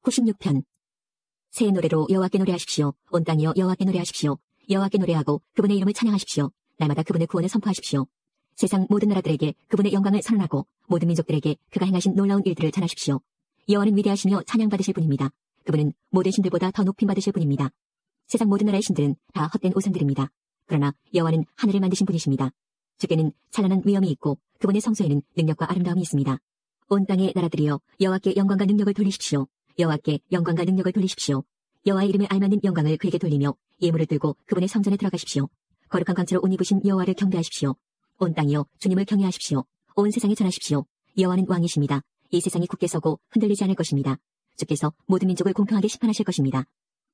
96편. 새 노래로 여호와께 노래하십시오. 온 땅이여 여호와께 노래하십시오. 여호와께 노래하고 그분의 이름을 찬양하십시오. 날마다 그분의 구원을 선포하십시오. 세상 모든 나라들에게 그분의 영광을 선언하고 모든 민족들에게 그가 행하신 놀라운 일들을 전하십시오. 여호와는 위대하시며 찬양받으실 분입니다. 그분은 모든 신들보다 더 높임 받으실 분입니다. 세상 모든 나라의 신들은 다 헛된 오선들입니다. 그러나 여호와는 하늘을 만드신 분이십니다. 주께는 찬란한 위엄이 있고 그분의 성소에는 능력과 아름다움이 있습니다. 온 땅의 나라들이여 여호와께 영광과 능력을 돌리십시오. 여호와께 영광과 능력을 돌리십시오. 여호와의 이름에 알맞는 영광을 그에게 돌리며 예물을 들고 그분의 성전에 들어가십시오. 거룩한 광채로 옷 입으신 여호와를 경배하십시오. 온 땅이여 주님을 경외하십시오. 온 세상에 전하십시오. 여호와는 왕이십니다. 이 세상이 굳게 서고 흔들리지 않을 것입니다. 주께서 모든 민족을 공평하게 심판하실 것입니다.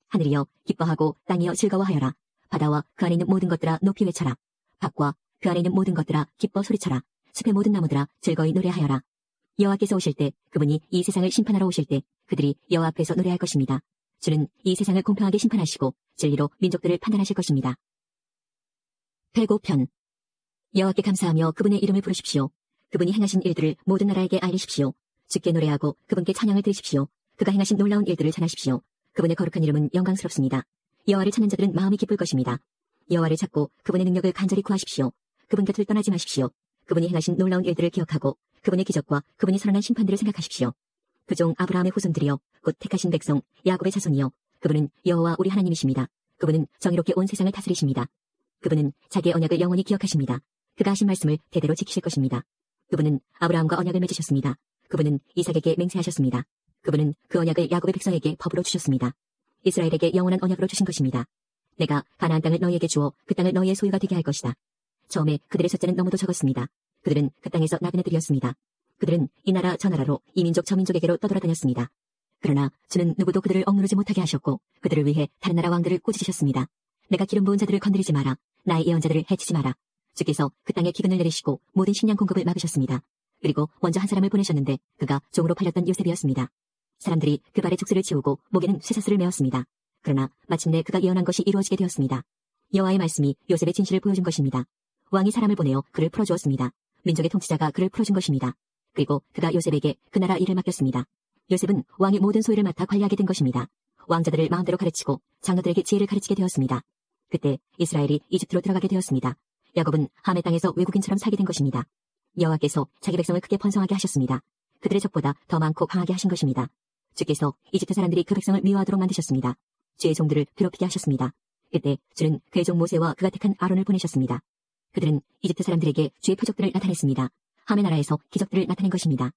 하늘이여 기뻐하고 땅이여 즐거워하여라. 바다와 그 안에 있는 모든 것들아 높이 외쳐라. 밭과 그 안에 있는 모든 것들아 기뻐 소리쳐라. 숲의 모든 나무들아 즐거이 노래하여라. 여호와께서 오실 때 그분이 이 세상을 심판하러 오실 때 그들이 여호와 앞에서 노래할 것입니다. 주는 이 세상을 공평하게 심판하시고 진리로 민족들을 판단하실 것입니다. 105편. 여호와께 감사하며 그분의 이름을 부르십시오. 그분이 행하신 일들을 모든 나라에게 알리십시오. 주께 노래하고 그분께 찬양을 드리십시오. 그가 행하신 놀라운 일들을 전하십시오. 그분의 거룩한 이름은 영광스럽습니다. 여호와를 찾는 자들은 마음이 기쁠 것입니다. 여호와를 찾고 그분의 능력을 간절히 구하십시오. 그분 곁을 떠나지 마십시오. 그분이 행하신 놀라운 일들을 기억하고 그분의 기적과 그분이 선언한 심판들을 생각하십시오. 그 종 아브라함의 후손들이여 곧 택하신 백성 야곱의 자손이여 그분은 여호와 우리 하나님이십니다. 그분은 정의롭게 온 세상을 다스리십니다. 그분은 자기의 언약을 영원히 기억하십니다. 그가 하신 말씀을 대대로 지키실 것입니다. 그분은 아브라함과 언약을 맺으셨습니다. 그분은 이삭에게 맹세하셨습니다. 그분은 그 언약을 야곱의 백성에게 법으로 주셨습니다. 이스라엘에게 영원한 언약으로 주신 것입니다. 내가 가나안 땅을 너희에게 주어 그 땅을 너희의 소유가 되게 할 것이다. 처음에 그들의 숫자는 너무도 적었습니다. 그들은 그 땅에서 나그네들이었습니다. 그들은 이 나라 저 나라로 이 민족 저 민족에게로 떠돌아다녔습니다. 그러나 주는 누구도 그들을 억누르지 못하게 하셨고 그들을 위해 다른 나라 왕들을 꾸짖으셨습니다. 내가 기름 부은 자들을 건드리지 마라. 나의 예언자들을 해치지 마라. 주께서 그 땅에 기근을 내리시고 모든 식량 공급을 막으셨습니다. 그리고 먼저 한 사람을 보내셨는데 그가 종으로 팔렸던 요셉이었습니다. 사람들이 그 발에 족쇄를 치우고 목에는 쇠사슬을 메었습니다. 그러나 마침내 그가 예언한 것이 이루어지게 되었습니다. 여호와의 말씀이 요셉의 진실을 보여준 것입니다. 왕이 사람을 보내어 그를 풀어주었습니다. 민족의 통치자가 그를 풀어준 것입니다. 그리고 그가 요셉에게 그 나라 일을 맡겼습니다. 요셉은 왕의 모든 소유를 맡아 관리하게 된 것입니다. 왕자들을 마음대로 가르치고 장로들에게 지혜를 가르치게 되었습니다. 그때 이스라엘이 이집트로 들어가게 되었습니다. 야곱은 함의 땅에서 외국인처럼 살게 된 것입니다. 여호와께서 자기 백성을 크게 번성하게 하셨습니다. 그들의 적보다 더 많고 강하게 하신 것입니다. 주께서 이집트 사람들이 그 백성을 미워하도록 만드셨습니다. 주의 종들을 괴롭히게 하셨습니다. 그때 주는 그의 종 모세와 그가 택한 아론을 보내셨습니다. 그들은 이집트 사람들에게 주의 표적들을 나타냈습니다. 함의 나라에서 기적들을 나타낸 것입니다.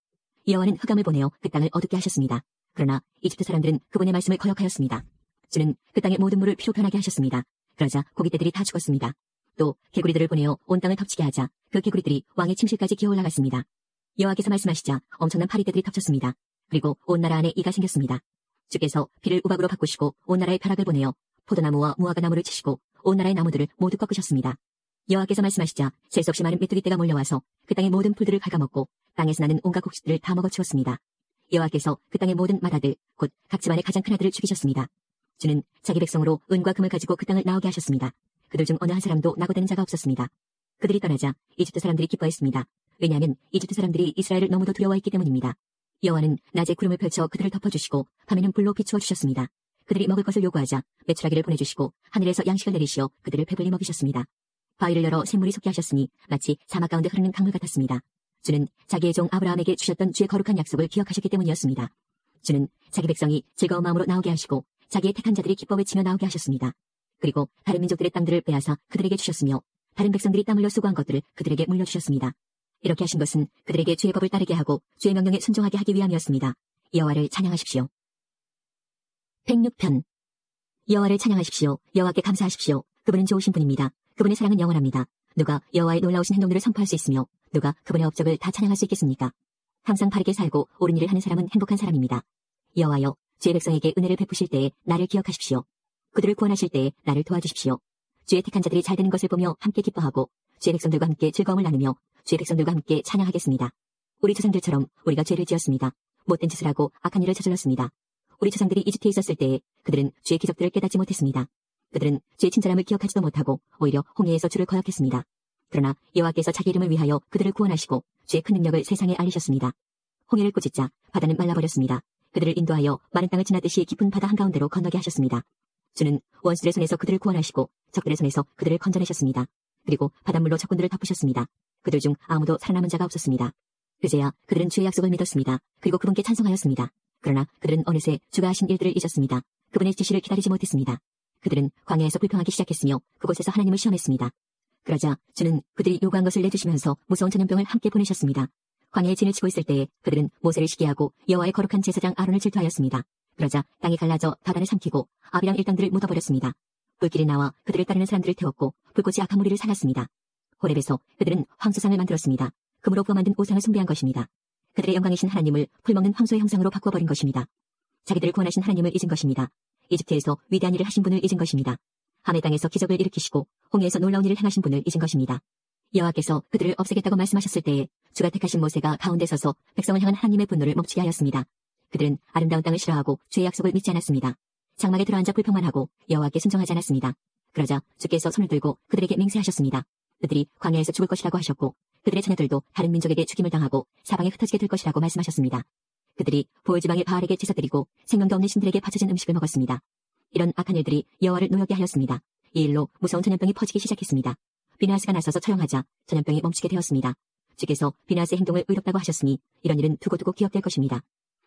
여호와는 흑암을 보내어 그 땅을 어둡게 하셨습니다. 그러나 이집트 사람들은 그분의 말씀을 거역하였습니다. 주는 그 땅의 모든 물을 피로 변하게 하셨습니다. 그러자 고깃떼들이 다 죽었습니다. 또 개구리들을 보내어 온 땅을 덮치게 하자 그 개구리들이 왕의 침실까지 기어 올라갔습니다. 여호와께서 말씀하시자 엄청난 파리떼들이 덮쳤습니다. 그리고 온 나라 안에 이가 생겼습니다. 주께서 비를 우박으로 바꾸시고 온 나라에 벼락을 보내어 포도나무와 무화과 나무를 치시고 온 나라의 나무들을 모두 꺾으셨습니다. 여호와께서 말씀하시자 셀 수 없이 많은 메뚜기떼가 몰려와서 그 땅의 모든 풀들을 갉아먹고 땅에서 나는 온갖 곡식들을 다 먹어치웠습니다. 여호와께서 그 땅의 모든 마다들 곧 각 집안의 가장 큰 아들을 죽이셨습니다. 주는 자기 백성으로 은과 금을 가지고 그 땅을 나오게 하셨습니다. 그들 중 어느 한 사람도 나고되는 자가 없었습니다. 그들이 떠나자 이집트 사람들이 기뻐했습니다. 왜냐하면 이집트 사람들이 이스라엘을 너무도 두려워했기 때문입니다. 여호와는 낮에 구름을 펼쳐 그들을 덮어주시고 밤에는 불로 비추어 주셨습니다. 그들이 먹을 것을 요구하자 메추라기를 보내주시고 하늘에서 양식을 내리시어 그들을 배불리 먹이셨습니다. 바위를 열어 샘물이 솟게 하셨으니 마치 사막 가운데 흐르는 강물 같았습니다. 주는 자기의 종 아브라함에게 주셨던 주의 거룩한 약속을 기억하셨기 때문이었습니다. 주는 자기 백성이 즐거운 마음으로 나오게 하시고 자기의 택한 자들이 기뻐 외치며 나오게 하셨습니다. 그리고 다른 민족들의 땅들을 빼앗아 그들에게 주셨으며 다른 백성들이 땀 흘려 수고한 것들을 그들에게 물려주셨습니다. 이렇게 하신 것은 그들에게 주의 법을 따르게 하고 주의 명령에 순종하게 하기 위함이었습니다. 여호와를 찬양하십시오. 106편. 여호와를 찬양하십시오. 여호와께 감사하십시오. 그분은 좋으신 분입니다. 그분의 사랑은 영원합니다. 누가 여호와의 놀라우신 행동들을 선포할 수 있으며 누가 그분의 업적을 다 찬양할 수 있겠습니까? 항상 바르게 살고 옳은 일을 하는 사람은 행복한 사람입니다. 여호와여, 주의 백성에게 은혜를 베푸실 때에 나를 기억하십시오. 그들을 구원하실 때에 나를 도와주십시오. 주의 택한 자들이 잘 되는 것을 보며 함께 기뻐하고 주의 백성들과 함께 즐거움을 나누며 주의 백성들과 함께 찬양하겠습니다. 우리 조상들처럼 우리가 죄를 지었습니다. 못된 짓을 하고 악한 일을 저질렀습니다. 우리 조상들이 이집트에 있었을 때에 그들은 주의 기적들을 깨닫지 못했습니다. 그들은 주의 친절함을 기억하지도 못하고 오히려 홍해에서 주를 거역했습니다. 그러나 여호와께서 자기 이름을 위하여 그들을 구원하시고 주의 큰 능력을 세상에 알리셨습니다. 홍해를 꾸짖자 바다는 말라버렸습니다. 그들을 인도하여 마른 땅을 지나듯이 깊은 바다 한가운데로 건너게 하셨습니다. 주는 원수들의 손에서 그들을 구원하시고 적들의 손에서 그들을 건져내셨습니다. 그리고 바닷물로 적군들을 덮으셨습니다. 그들 중 아무도 살아남은 자가 없었습니다. 그제야 그들은 주의 약속을 믿었습니다. 그리고 그분께 찬송하였습니다. 그러나 그들은 어느새 주가 하신 일들을 잊었습니다. 그분의 지시를 기다리지 못했습니다. 그들은 광야에서 불평하기 시작했으며 그곳에서 하나님을 시험했습니다. 그러자 주는 그들이 요구한 것을 내주시면서 무서운 전염병을 함께 보내셨습니다. 광야에 진을 치고 있을 때에 그들은 모세를 시기하고 여호와의 거룩한 제사장 아론을 질투하였습니다. 그러자 땅이 갈라져 다단을 삼키고 아비랑 일당들을 묻어버렸습니다. 불길이 나와 그들을 따르는 사람들을 태웠고 불꽃이 악한 무리를 살랐습니다. 호렙에서 그들은 황소상을 만들었습니다. 금으로 부어 만든 오상을 숭배한 것입니다. 그들의 영광이신 하나님을 풀먹는 황소의 형상으로 바꾸어버린 것입니다. 자기들을 구원하신 하나님을 잊은 것입니다. 이집트에서 위대한 일을 하신 분을 잊은 것입니다. 함의 땅에서 기적을 일으키시고 홍해에서 놀라운 일을 행하신 분을 잊은 것입니다. 여호와께서 그들을 없애겠다고 말씀하셨을 때에 주가 택하신 모세가 가운데 서서 백성을 향한 하나님의 분노를 멈추게 하였습니다. 그들은 아름다운 땅을 싫어하고 주의 약속을 믿지 않았습니다. 장막에 들어앉아 불평만 하고 여호와께 순종하지 않았습니다. 그러자 주께서 손을 들고 그들에게 맹세하셨습니다. 그들이 광야에서 죽을 것이라고 하셨고 그들의 자녀들도 다른 민족에게 죽임을 당하고 사방에 흩어지게 될 것이라고 말씀하셨습니다. 그들이 보울지방의 바알에게 제사 드리고 생명도 없는 신들에게 바쳐진 음식을 먹었습니다. 이런 악한 일들이 여호와를 노엽게 하였습니다. 이 일로 무서운 전염병이 퍼지기 시작했습니다. 비나하스가 나서서 처형하자 전염병이 멈추게 되었습니다. 주께서 비나하스의 행동을 의롭다고 하셨으니 이런 일은 두고두고 기억될 것입니다.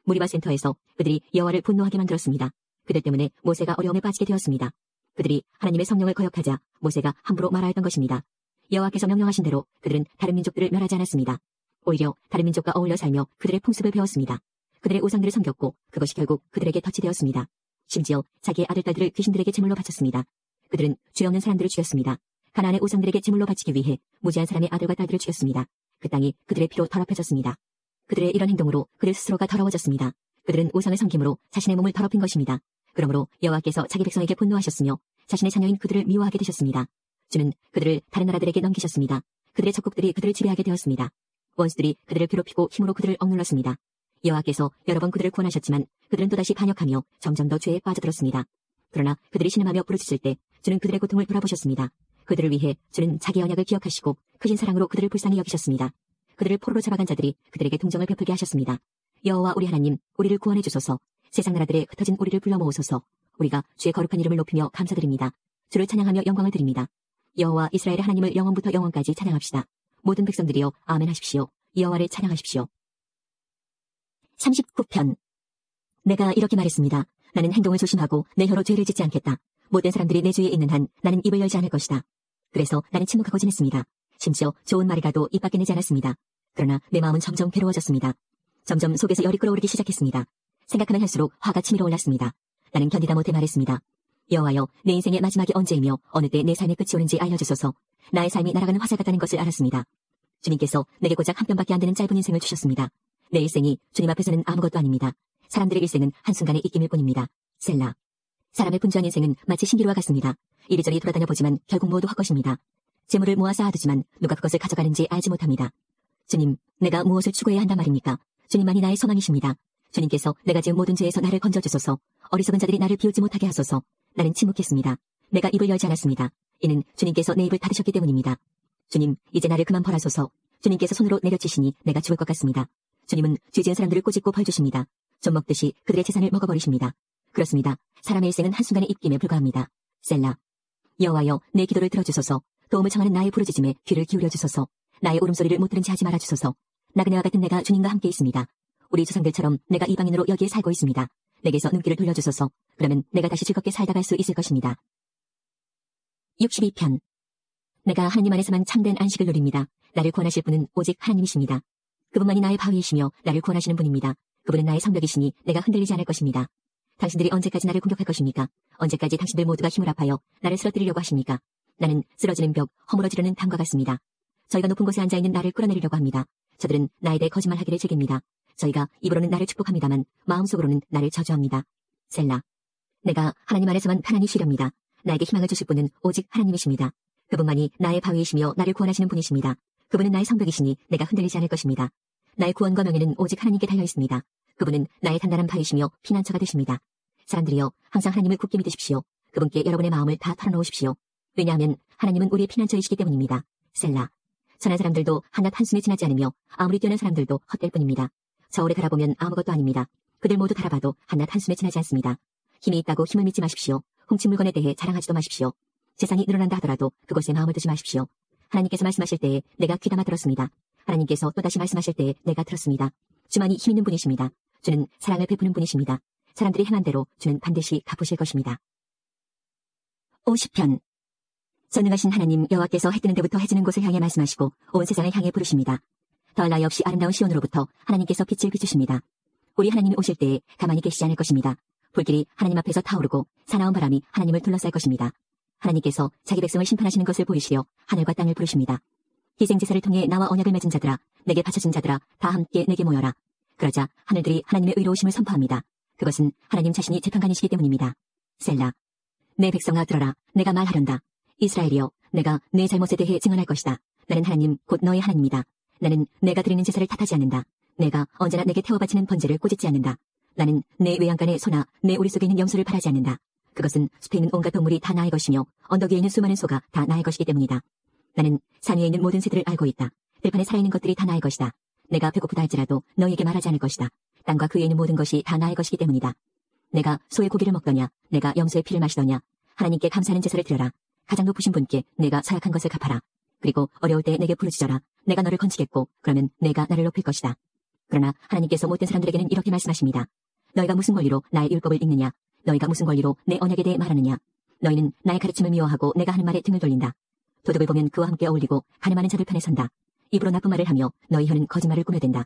무리바 센터에서 그들이 여호와를 분노하게 만들었습니다. 그들 때문에 모세가 어려움에 빠지게 되었습니다. 그들이 하나님의 성령을 거역하자 모세가 함부로 말하였던 것입니다. 여호와께서 명령하신 대로 그들은 다른 민족들을 멸하지 않았습니다. 오히려 다른 민족과 어울려 살며 그들의 풍습을 배웠습니다. 그들의 우상들을 섬겼고 그것이 결국 그들에게 덫이 되었습니다. 심지어 자기의 아들딸들을 귀신들에게 제물로 바쳤습니다. 그들은 죄 없는 사람들을 죽였습니다. 가나안의 우상들에게 제물로 바치기 위해 무지한 사람의 아들과 딸들을 죽였습니다. 그 땅이 그들의 피로 더럽혀졌습니다. 그들의 이런 행동으로 그들 스스로가 더러워졌습니다. 그들은 우상을 섬김으로 자신의 몸을 더럽힌 것입니다. 그러므로 여호와께서 자기 백성에게 분노하셨으며 자신의 자녀인 그들을 미워하게 되셨습니다. 주는 그들을 다른 나라들에게 넘기셨습니다. 그들의 적국들이 그들을 지배하게 되었습니다. 원수들이 그들을 괴롭히고 힘으로 그들을 억눌렀습니다. 여호와께서 여러 번 그들을 구원하셨지만 그들은 또다시 반역하며 점점 더 죄에 빠져들었습니다. 그러나 그들이 신음하며 부르짖을 때 주는 그들의 고통을 돌아보셨습니다. 그들을 위해 주는 자기 언약을 기억하시고 크신 사랑으로 그들을 불쌍히 여기셨습니다. 그들을 포로로 잡아간 자들이 그들에게 동정을 베풀게 하셨습니다. 여호와 우리 하나님, 우리를 구원해 주소서. 세상 나라들에 흩어진 우리를 불러 모으소서. 우리가 주의 거룩한 이름을 높이며 감사드립니다. 주를 찬양하며 영광을 드립니다. 여호와 이스라엘의 하나님을 영원부터 영원까지 찬양합시다. 모든 백성들이여 아멘 하십시오. 여호와를 찬양하십시오. 39편. 내가 이렇게 말했습니다. 나는 행동을 조심하고 내 혀로 죄를 짓지 않겠다. 모든 사람들이 내 주위에 있는 한 나는 입을 열지 않을 것이다. 그래서 나는 침묵하고 지냈습니다. 심지어 좋은 말이라도 입 밖에 내지 않았습니다. 그러나 내 마음은 점점 괴로워졌습니다. 점점 속에서 열이 끓어오르기 시작했습니다. 생각하면 할수록 화가 치밀어 올랐습니다. 나는 견디다 못해 말했습니다. 여호와여, 내 인생의 마지막이 언제이며 어느 때 내 삶의 끝이 오는지 알려주소서. 나의 삶이 날아가는 화살 같다는 것을 알았습니다. 주님께서 내게 고작 한 편밖에 안 되는 짧은 인생을 주셨습니다. 내 일생이 주님 앞에서는 아무것도 아닙니다. 사람들의 일생은 한순간의 입김일 뿐입니다. 셀라. 사람의 분주한 인생은 마치 신기루와 같습니다. 이리저리 돌아다녀 보지만 결국 모두 헛것입니다. 재물을 모아 쌓아두지만 누가 그것을 가져가는지 알지 못합니다. 주님, 내가 무엇을 추구해야 한단 말입니까? 주님만이 나의 소망이십니다. 주님께서 내가 지은 모든 죄에서 나를 건져주소서. 어리석은 자들이 나를 비웃지 못하게 하소서. 나는 침묵했습니다. 내가 입을 열지 않았습니다. 이는 주님께서 내 입을 닫으셨기 때문입니다. 주님, 이제 나를 그만 벌하소서. 주님께서 손으로 내려치시니 내가 죽을 것 같습니다. 주님은 죄 지은 사람들을 꼬집고 벌 주십니다. 좀 먹듯이 그들의 재산을 먹어버리십니다. 그렇습니다. 사람의 일생은 한순간의 입김에 불과합니다. 셀라. 여호와여, 내 기도를 들어주소서. 도움을 청하는 나의 부르짖음에 귀를 기울여주소서. 나의 울음소리를 못 들은 채 하지 말아주소서. 나그네와 같은 내가 주님과 함께 있습니다. 우리 조상들처럼 내가 이방인으로 여기에 살고 있습니다. 내게서 눈길을 돌려주소서. 그러면 내가 다시 즐겁게 살다 갈 수 있을 것입니다. 62편. 내가 하나님 안에서만 참된 안식을 누립니다. 나를 구원하실 분은 오직 하나님이십니다. 그분만이 나의 바위이시며 나를 구원하시는 분입니다. 그분은 나의 성벽이시니 내가 흔들리지 않을 것입니다. 당신들이 언제까지 나를 공격할 것입니까? 언제까지 당신들 모두가 힘을 합하여 나를 쓰러뜨리려고 하십니까? 나는 쓰러지는 벽, 허물어지려는 담과 같습니다. 저희가 높은 곳에 앉아있는 나를 끌어내리려고 합니다. 저들은 나에 대해 거짓말하기를 즐깁니다. 저희가 입으로는 나를 축복합니다만 마음속으로는 나를 저주합니다. 셀라. 내가 하나님 안에서만 편안히 쉬렵니다. 나에게 희망을 주실 분은 오직 하나님이십니다. 그분만이 나의 바위이시며 나를 구원하시는 분이십니다. 그분은 나의 성벽이시니 내가 흔들리지 않을 것입니다. 나의 구원과 명예는 오직 하나님께 달려 있습니다. 그분은 나의 단단한 바위시며 피난처가 되십니다. 사람들이여, 항상 하나님을 굳게 믿으십시오. 그분께 여러분의 마음을 다 털어놓으십시오. 왜냐하면 하나님은 우리의 피난처이시기 때문입니다. 셀라. 선한 사람들도 한낱 한숨에 지나지 않으며 아무리 뛰어난 사람들도 헛될 뿐입니다. 저울에 달아보면 아무것도 아닙니다. 그들 모두 달아봐도 한낱 한숨에 지나지 않습니다. 힘이 있다고 힘을 믿지 마십시오. 훔친 물건에 대해 자랑하지도 마십시오. 재산이 늘어난다 하더라도 그것에 마음을 두지 마십시오. 하나님께서 말씀하실 때에 내가 귀담아 들었습니다. 하나님께서 또다시 말씀하실 때에 내가 들었습니다. 주만이 힘 있는 분이십니다. 주는 사랑을 베푸는 분이십니다. 사람들이 행한 대로 주는 반드시 갚으실 것입니다. 50편. 전능하신 하나님 여호와께서 해 뜨는 데부터 해지는 곳을 향해 말씀하시고 온 세상을 향해 부르십니다. 더할 나위 없이 아름다운 시온으로부터 하나님께서 빛을 비추십니다. 우리 하나님이 오실 때에 가만히 계시지 않을 것입니다. 불길이 하나님 앞에서 타오르고 사나운 바람이 하나님을 둘러쌀 것입니다. 하나님께서 자기 백성을 심판하시는 것을 보이시려 하늘과 땅을 부르십니다. 희생제사를 통해 나와 언약을 맺은 자들아, 내게 바쳐진 자들아, 다 함께 내게 모여라. 그러자 하늘들이 하나님의 의로우심을 선포합니다. 그것은 하나님 자신이 재판관이시기 때문입니다. 셀라. 내 백성아 들어라. 내가 말하련다. 이스라엘이여, 내가 내 잘못에 대해 증언할 것이다. 나는 하나님 곧 너의 하나님이다. 나는 내가 드리는 제사를 탓하지 않는다. 내가 언제나 내게 태워 바치는 번제를 꾸짖지 않는다. 나는 내 외양간의 소나 내 우리 속에 있는 염소를 바라지 않는다. 그것은 숲에 있는 온갖 동물이 다 나의 것이며 언덕 위에 있는 수많은 소가 다 나의 것이기 때문이다. 나는 산 위에 있는 모든 새들을 알고 있다. 들판에 살아있는 것들이 다 나의 것이다. 내가 배고프다 할지라도 너희에게 말하지 않을 것이다. 땅과 그 위에 있는 모든 것이 다 나의 것이기 때문이다. 내가 소의 고기를 먹더냐, 내가 염소의 피를 마시더냐. 하나님께 감사하는 제사를 드려라. 가장 높으신 분께 내가 서약한 것을 갚아라. 그리고 어려울 때 내게 부르짖어라. 내가 너를 건지겠고 그러면 내가 나를 높일 것이다. 그러나 하나님께서 못된 사람들에게는 이렇게 말씀하십니다. 너희가 무슨 권리로 나의 율법을 읽느냐? 너희가 무슨 권리로 내 언약에 대해 말하느냐? 너희는 나의 가르침을 미워하고 내가 하는 말에 등을 돌린다. 도둑을 보면 그와 함께 어울리고 가늠하는 자들 편에 선다. 입으로 나쁜 말을 하며 너희 혀는 거짓말을 꾸며댄다.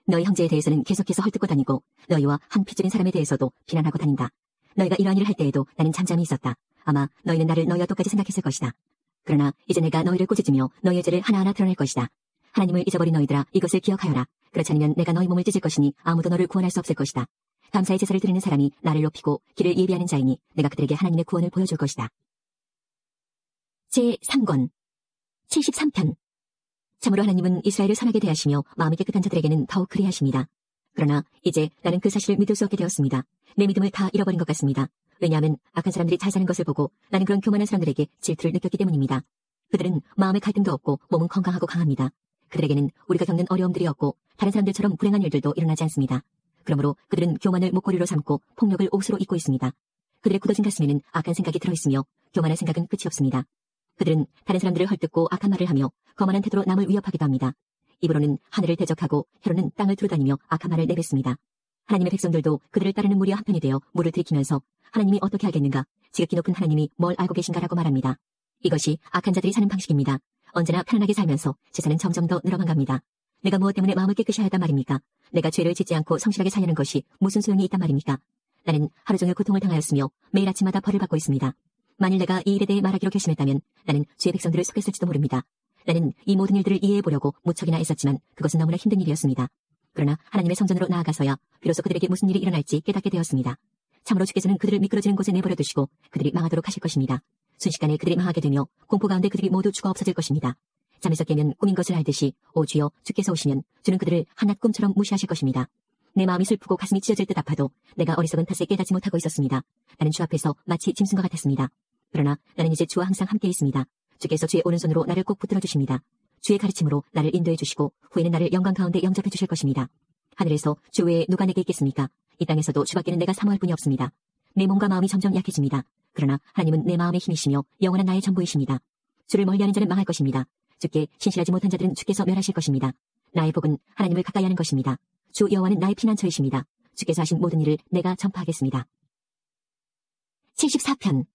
너희 형제에 대해서는 계속해서 헐뜯고 다니고 너희와 한 핏줄인 사람에 대해서도 비난하고 다닌다. 너희가 이러한 일을 할 때에도 나는 잠잠히 있었다. 아마 너희는 나를 너희와 똑같이 생각했을 것이다. 그러나 이제 내가 너희를 꾸짖으며 너희의 죄를 하나하나 드러낼 것이다. 하나님을 잊어버린 너희들아, 이것을 기억하여라. 그렇지 않으면 내가 너희 몸을 찢을 것이니 아무도 너를 구원할 수 없을 것이다. 감사의 제사를 드리는 사람이 나를 높이고 길을 예비하는 자이니 내가 그들에게 하나님의 구원을 보여줄 것이다. 제3권 73편. 참으로 하나님은 이스라엘을 선하게 대하시며 마음이 깨끗한 자들에게는 더욱 그리하십니다. 그러나 이제 나는 그 사실을 믿을 수 없게 되었습니다. 내 믿음을 다 잃어버린 것 같습니다. 왜냐하면 악한 사람들이 잘 사는 것을 보고 나는 그런 교만한 사람들에게 질투를 느꼈기 때문입니다. 그들은 마음의 갈등도 없고 몸은 건강하고 강합니다. 그들에게는 우리가 겪는 어려움들이 없고 다른 사람들처럼 불행한 일들도 일어나지 않습니다. 그러므로 그들은 교만을 목걸이로 삼고 폭력을 옷으로 입고 있습니다. 그들의 굳어진 가슴에는 악한 생각이 들어있으며 교만한 생각은 끝이 없습니다. 그들은 다른 사람들을 헐뜯고 악한 말을 하며 거만한 태도로 남을 위협하기도 합니다. 입으로는 하늘을 대적하고 혀로는 땅을 두루다니며 악한 말을 내뱉습니다. 하나님의 백성들도 그들을 따르는 무리와 한편이 되어 물을 들이키면서 하나님이 어떻게 알겠는가? 지극히 높은 하나님이 뭘 알고 계신가라고 말합니다. 이것이 악한 자들이 사는 방식입니다. 언제나 편안하게 살면서 재산은 점점 더 늘어만 갑니다. 내가 무엇 때문에 마음을 깨끗이 하였단 말입니까? 내가 죄를 짓지 않고 성실하게 살려는 것이 무슨 소용이 있단 말입니까? 나는 하루 종일 고통을 당하였으며 매일 아침마다 벌을 받고 있습니다. 만일 내가 이 일에 대해 말하기로 결심했다면 나는 주의 백성들을 속였을지도 모릅니다. 나는 이 모든 일들을 이해해보려고 무척이나 애썼지만 그것은 너무나 힘든 일이었습니다. 그러나 하나님의 성전으로 나아가서야 비로소 그들에게 무슨 일이 일어날지 깨닫게 되었습니다. 참으로 주께서는 그들을 미끄러지는 곳에 내버려 두시고 그들이 망하도록 하실 것입니다. 순식간에 그들이 망하게 되며 공포 가운데 그들이 모두 죽어 없어질 것입니다. 잠에서 깨면 꿈인 것을 알듯이 오 주여, 주께서 오시면 주는 그들을 한낱 꿈처럼 무시하실 것입니다. 내 마음이 슬프고 가슴이 찢어질 듯 아파도 내가 어리석은 탓에 깨닫지 못하고 있었습니다. 나는 주 앞에서 마치 짐승과 같았습니다. 그러나 나는 이제 주와 항상 함께 있습니다. 주께서 주의 오른손으로 나를 꼭 붙들어 주십니다. 주의 가르침으로 나를 인도해 주시고 후에는 나를 영광 가운데 영접해 주실 것입니다. 하늘에서 주 외에 누가 내게 있겠습니까? 이 땅에서도 주밖에는 내가 사모할 분이 없습니다. 내 몸과 마음이 점점 약해집니다. 그러나 하나님은 내 마음의 힘이시며 영원한 나의 전부이십니다. 주를 멀리하는 자는 망할 것입니다. 주께 신실하지 못한 자들은 주께서 멸하실 것입니다. 나의 복은 하나님을 가까이 하는 것입니다. 주 여호와는 나의 피난처이십니다. 주께서 하신 모든 일을 내가 전파하겠습니다. 74편.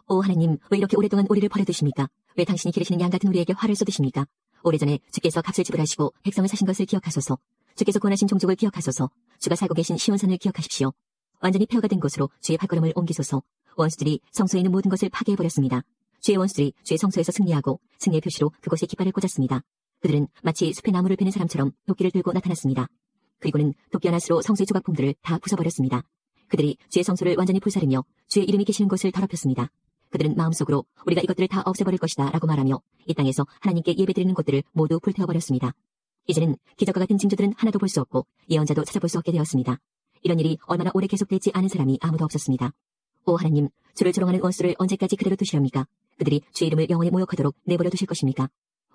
오 하나님, 왜 이렇게 오랫동안 우리를 버려두십니까? 왜 당신이 기르시는 양 같은 우리에게 화를 쏟으십니까? 오래전에 주께서 값을 지불하시고 백성을 사신 것을 기억하소서. 주께서 구원하신 종족을 기억하소서. 주가 살고 계신 시온산을 기억하십시오. 완전히 폐허가 된 곳으로 주의 발걸음을 옮기소서. 원수들이 성소에 있는 모든 것을 파괴해버렸습니다. 주의 원수들이 주의 성소에서 승리하고 승리의 표시로 그곳에 깃발을 꽂았습니다. 그들은 마치 숲의 나무를 베는 사람처럼 도끼를 들고 나타났습니다. 그리고는 도끼 하나수로 성소의 조각품들을 다 부숴버렸습니다. 그들이 주의 성소를 완전히 불사르며 주의 이름이 계시는 곳을 더럽혔습니다. 그들은 마음속으로 우리가 이것들을 다 없애버릴 것이다 라고 말하며 이 땅에서 하나님께 예배드리는 곳들을 모두 불태워버렸습니다. 이제는 기적과 같은 징조들은 하나도 볼 수 없고 예언자도 찾아볼 수 없게 되었습니다. 이런 일이 얼마나 오래 계속되지 않은 사람이 아무도 없었습니다. 오 하나님, 주를 조롱하는 원수를 언제까지 그대로 두시렵니까? 그들이 주의 이름을 영원히 모욕하도록 내버려 두실 것입니까?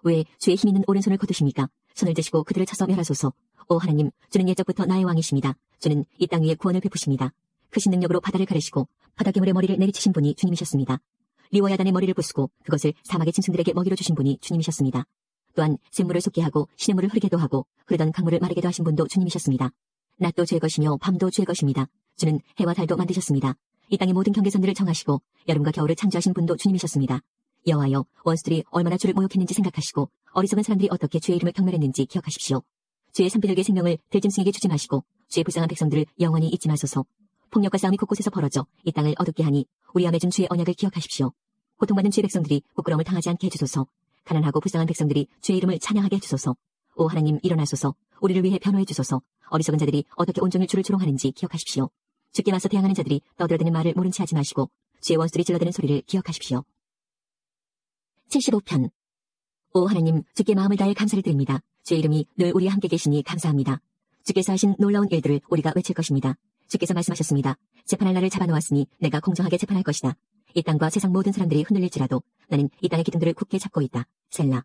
왜 주의 힘 있는 오른손을 거두십니까? 손을 드시고 그들을 쳐서 멸하소서. 오 하나님, 주는 옛적부터 나의 왕이십니다. 주는 이 땅 위에 구원을 베푸십니다. 크신 능력으로 바다를 가르시고 바다 괴물의 머리를 내리치신 분이 주님이셨습니다. 리워야단의 머리를 부수고 그것을 사막의 짐승들에게 먹이로 주신 분이 주님이셨습니다. 또한 샘물을 솟게 하고 시냇물을 흐르게도 하고 흐르던 강물을 마르게도 하신 분도 주님이셨습니다. 낮도 주의 것이며 밤도 주의 것입니다. 주는 해와 달도 만드셨습니다. 이 땅의 모든 경계선들을 정하시고 여름과 겨울을 창조하신 분도 주님이셨습니다. 여호와여, 원수들이 얼마나 주를 모욕했는지 생각하시고 어리석은 사람들이 어떻게 주의 이름을 경멸했는지 기억하십시오. 주의 산비둘기의 생명을 들짐승에게 주지 마시고 주의 불쌍한 백성들을 영원히 잊지 마소서. 폭력과 싸움이 곳곳에서 벌어져 이 땅을 어둡게 하니 우리와 맺은 주의 언약을 기억하십시오. 고통받는 주의 백성들이 부끄러움을 당하지 않게 해주소서. 가난하고 불쌍한 백성들이 주의 이름을 찬양하게 해주소서. 오 하나님, 일어나소서. 우리를 위해 변호해 주소서. 어리석은 자들이 어떻게 온종일 주를 조롱하는지 기억하십시오. 주께 맞서 대항하는 자들이 떠들어대는 말을 모른 채 하지 마시고 주의 원수들이 질러대는 소리를 기억하십시오. 75편. 오 하나님, 주께 마음을 다해 감사를 드립니다. 주의 이름이 늘 우리와 함께 계시니 감사합니다. 주께서 하신 놀라운 일들을 우리가 외칠 것입니다. 주께서 말씀하셨습니다. 재판할 날을 잡아놓았으니 내가 공정하게 재판할 것이다. 이 땅과 세상 모든 사람들이 흔들릴지라도 나는 이 땅의 기둥들을 굳게 잡고 있다. 셀라.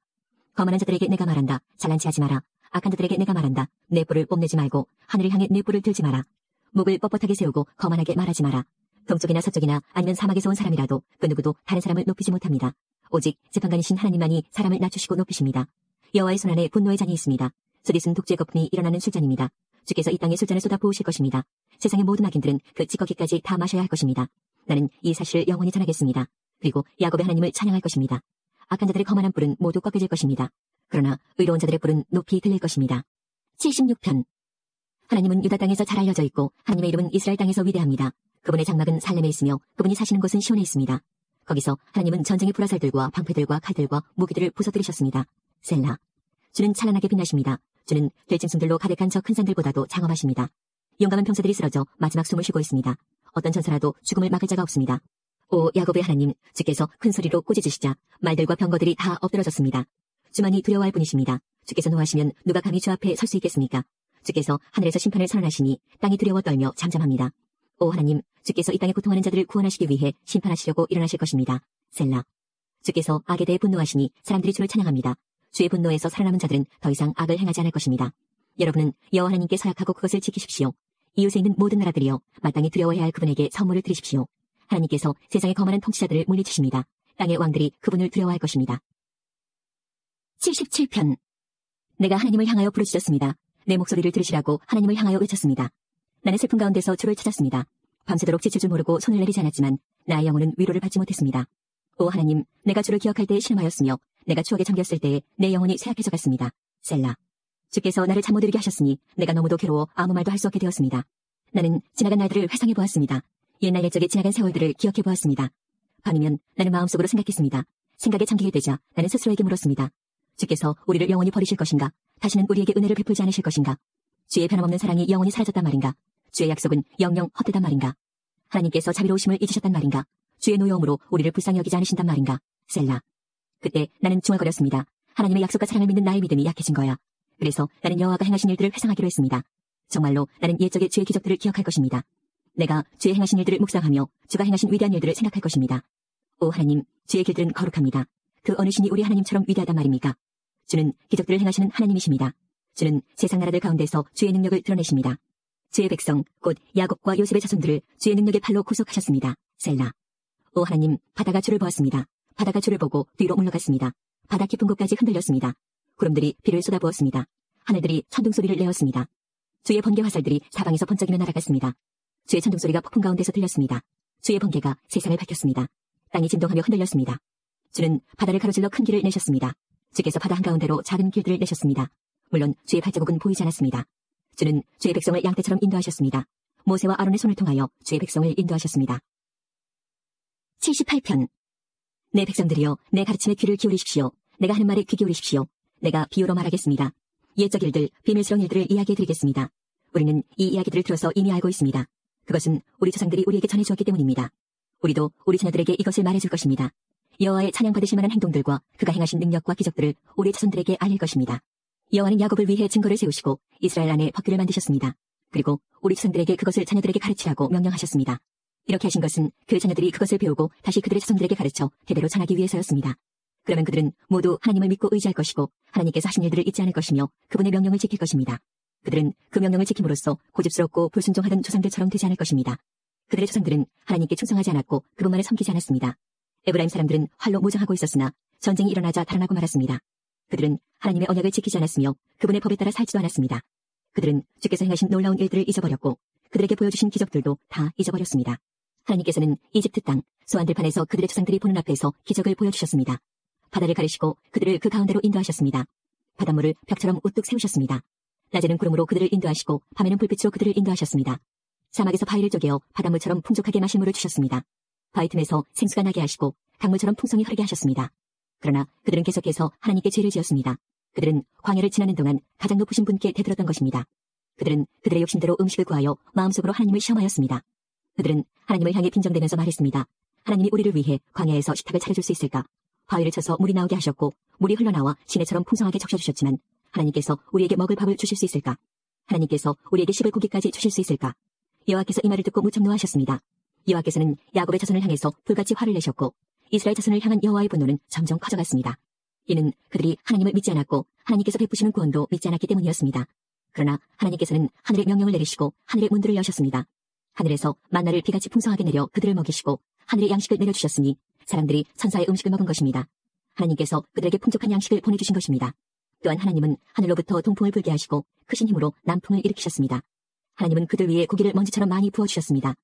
거만한 자들에게 내가 말한다. 잘난 체하지 마라. 악한 자들에게 내가 말한다. 내 뿔을 뽐내지 말고 하늘을 향해 내 뿔을 들지 마라. 목을 뻣뻣하게 세우고 거만하게 말하지 마라. 동쪽이나 서쪽이나 아니면 사막에서 온 사람이라도 그 누구도 다른 사람을 높이지 못합니다. 오직 재판관이신 하나님만이 사람을 낮추시고 높이십니다. 여호와의 손안에 분노의 잔이 있습니다. 쏟이쓴 독주의 거품이 일어나는 술잔입니다. 주께서 이 땅에 술잔을 쏟아 부으실 것입니다. 세상의 모든 악인들은 그 찌꺼기까지 다 마셔야 할 것입니다. 나는 이 사실을 영원히 전하겠습니다. 그리고 야곱의 하나님을 찬양할 것입니다. 악한 자들의 거만한 뿔은 모두 꺾여질 것입니다. 그러나 의로운 자들의 뿔은 높이 들릴 것입니다. 76편. 하나님은 유다 땅에서 잘 알려져 있고 하나님의 이름은 이스라엘 땅에서 위대합니다. 그분의 장막은 살렘에 있으며 그분이 사시는 곳은 시온에 있습니다. 거기서 하나님은 전쟁의 불화살들과 방패들과 칼들과 무기들을 부서뜨리셨습니다. 셀라. 주는 찬란하게 빛나십니다. 주는 들짐승들로 가득한 저 큰 산들보다도 장엄하십니다. 용감한 병사들이 쓰러져 마지막 숨을 쉬고 있습니다. 어떤 전사라도 죽음을 막을 자가 없습니다. 오 야곱의 하나님, 주께서 큰 소리로 꾸짖으시자 말들과 병거들이 다 엎드러졌습니다. 주만이 두려워할 분이십니다. 주께서 노하시면 누가 감히 주 앞에 설 수 있겠습니까? 주께서 하늘에서 심판을 선언하시니 땅이 두려워 떨며 잠잠합니다. 오 하나님, 주께서 이 땅에 고통하는 자들을 구원하시기 위해 심판하시려고 일어나실 것입니다. 셀라. 주께서 악에 대해 분노하시니 사람들이 주를 찬양합니다. 주의 분노에서 살아남은 자들은 더 이상 악을 행하지 않을 것입니다. 여러분은 여호와 하나님께 서약하고 그것을 지키십시오. 이웃에 있는 모든 나라들이여 마땅히 두려워해야 할 그분에게 선물을 드리십시오. 하나님께서 세상의 거만한 통치자들을 물리치십니다. 땅의 왕들이 그분을 두려워할 것입니다. 77편. 내가 하나님을 향하여 부르짖었습니다. 내 목소리를 들으시라고 하나님을 향하여 외쳤습니다. 나는 슬픔 가운데서 주를 찾았습니다. 밤새도록 지칠 줄 모르고 손을 내리지 않았지만 나의 영혼은 위로를 받지 못했습니다. 오 하나님, 내가 주를 기억할 때에 실망하였으며 내가 추억에 잠겼을 때에 내 영혼이 쇠약해져 갔습니다. 셀라. 주께서 나를 잠 못 이루게 하셨으니 내가 너무도 괴로워 아무 말도 할 수 없게 되었습니다. 나는 지나간 날들을 회상해 보았습니다. 옛날 옛적에 지나간 세월들을 기억해 보았습니다. 밤이면 나는 마음속으로 생각했습니다. 생각에 잠기게 되자 나는 스스로에게 물었습니다. 주께서 우리를 영원히 버리실 것인가? 다시는 우리에게 은혜를 베풀지 않으실 것인가? 주의 변함없는 사랑이 영원히 사라졌단 말인가? 주의 약속은 영영 헛되단 말인가? 하나님께서 자비로우심을 잊으셨단 말인가? 주의 노여움으로 우리를 불쌍히 여기지 않으신단 말인가? 셀라. 그때 나는 중얼거렸습니다. 하나님의 약속과 사랑을 믿는 나의 믿음이 약해진 거야. 그래서 나는 여호와가 행하신 일들을 회상하기로 했습니다. 정말로 나는 옛적의 주의 기적들을 기억할 것입니다. 내가 주의 행하신 일들을 묵상하며 주가 행하신 위대한 일들을 생각할 것입니다. 오 하나님, 주의 길들은 거룩합니다. 그 어느 신이 우리 하나님처럼 위대하단 말입니까? 주는 기적들을 행하시는 하나님이십니다. 주는 세상 나라들 가운데서 주의 능력을 드러내십니다. 주의 백성, 곧 야곱과 요셉의 자손들을 주의 능력의 팔로 구속하셨습니다. 셀라. 오 하나님, 바다가 주를 보았습니다. 바다가 주를 보고 뒤로 물러갔습니다. 바다 깊은 곳까지 흔들렸습니다. 구름들이 비를 쏟아부었습니다. 하늘들이 천둥소리를 내었습니다. 주의 번개 화살들이 사방에서 번쩍이며 날아갔습니다. 주의 천둥소리가 폭풍 가운데서 들렸습니다. 주의 번개가 세상을 밝혔습니다. 땅이 진동하며 흔들렸습니다. 주는 바다를 가로질러 큰 길을 내셨습니다. 주께서 바다 한가운데로 작은 길들을 내셨습니다. 물론 주의 발자국은 보이지 않았습니다. 주는 주의 백성을 양떼처럼 인도하셨습니다. 모세와 아론의 손을 통하여 주의 백성을 인도하셨습니다. 78편. 내 백성들이여, 내 가르침에 귀를 기울이십시오. 내가 하는 말에 귀 기울이십시오. 내가 비유로 말하겠습니다. 옛적 일들, 비밀스러운 일들을 이야기해드리겠습니다. 우리는 이 이야기들을 들어서 이미 알고 있습니다. 그것은 우리 조상들이 우리에게 전해주었기 때문입니다. 우리도 우리 자녀들에게 이것을 말해줄 것입니다. 여호와의 찬양받으실 만한 행동들과 그가 행하신 능력과 기적들을 우리 자손들에게 알릴 것입니다. 여호와는 야곱을 위해 증거를 세우시고 이스라엘 안에 법규를 만드셨습니다. 그리고 우리 조상들에게 그것을 자녀들에게 가르치라고 명령하셨습니다. 이렇게 하신 것은 그 자녀들이 그것을 배우고 다시 그들의 자손들에게 가르쳐 대대로 전하기 위해서였습니다. 그러면 그들은 모두 하나님을 믿고 의지할 것이고 하나님께서 하신 일들을 잊지 않을 것이며 그분의 명령을 지킬 것입니다. 그들은 그 명령을 지킴으로써 고집스럽고 불순종하던 조상들처럼 되지 않을 것입니다. 그들의 조상들은 하나님께 충성하지 않았고 그분만을 섬기지 않았습니다. 에브라임 사람들은 활로 모장하고 있었으나 전쟁이 일어나자 달아나고 말았습니다. 그들은 하나님의 언약을 지키지 않았으며 그분의 법에 따라 살지도 않았습니다. 그들은 주께서 행하신 놀라운 일들을 잊어버렸고 그들에게 보여주신 기적들도 다 잊어버렸습니다. 하나님께서는 이집트 땅 소안들판에서 그들의 조상들이 보는 앞에서 기적을 보여주셨습니다. 바다를 가르시고 그들을 그 가운데로 인도하셨습니다. 바닷물을 벽처럼 우뚝 세우셨습니다. 낮에는 구름으로 그들을 인도하시고 밤에는 불빛으로 그들을 인도하셨습니다. 사막에서 바위를 쪼개어 바닷물처럼 풍족하게 마실 물을 주셨습니다. 바위 틈에서 생수가 나게 하시고 강물처럼 풍성히 흐르게 하셨습니다. 그러나 그들은 계속해서 하나님께 죄를 지었습니다. 그들은 광야를 지나는 동안 가장 높으신 분께 대들었던 것입니다. 그들은 그들의 욕심대로 음식을 구하여 마음속으로 하나님을 시험하였습니다. 그들은 하나님을 향해 빈정대면서 말했습니다. 하나님이 우리를 위해 광야에서 식탁을 차려줄 수 있을까? 바위를 쳐서 물이 나오게 하셨고 물이 흘러나와 시내처럼 풍성하게 적셔주셨지만 하나님께서 우리에게 먹을 밥을 주실 수 있을까? 하나님께서 우리에게 씹을 고기까지 주실 수 있을까? 여호와께서 이 말을 듣고 무척 노하셨습니다. 여호와께서는 야곱의 자손을 향해서 불같이 화를 내셨고 이스라엘 자손을 향한 여호와의 분노는 점점 커져갔습니다. 이는 그들이 하나님을 믿지 않았고 하나님께서 베푸시는 구원도 믿지 않았기 때문이었습니다. 그러나 하나님께서는 하늘의 명령을 내리시고 하늘의 문들을 여셨습니다. 하늘에서 만나를 비같이 풍성하게 내려 그들을 먹이시고 하늘의 양식을 내려주셨으니 사람들이 천사의 음식을 먹은 것입니다. 하나님께서 그들에게 풍족한 양식을 보내주신 것입니다. 또한 하나님은 하늘로부터 동풍을 불게 하시고 크신 힘으로 남풍을 일으키셨습니다. 하나님은 그들 위에 고기를 먼지처럼 많이 부어주셨습니다.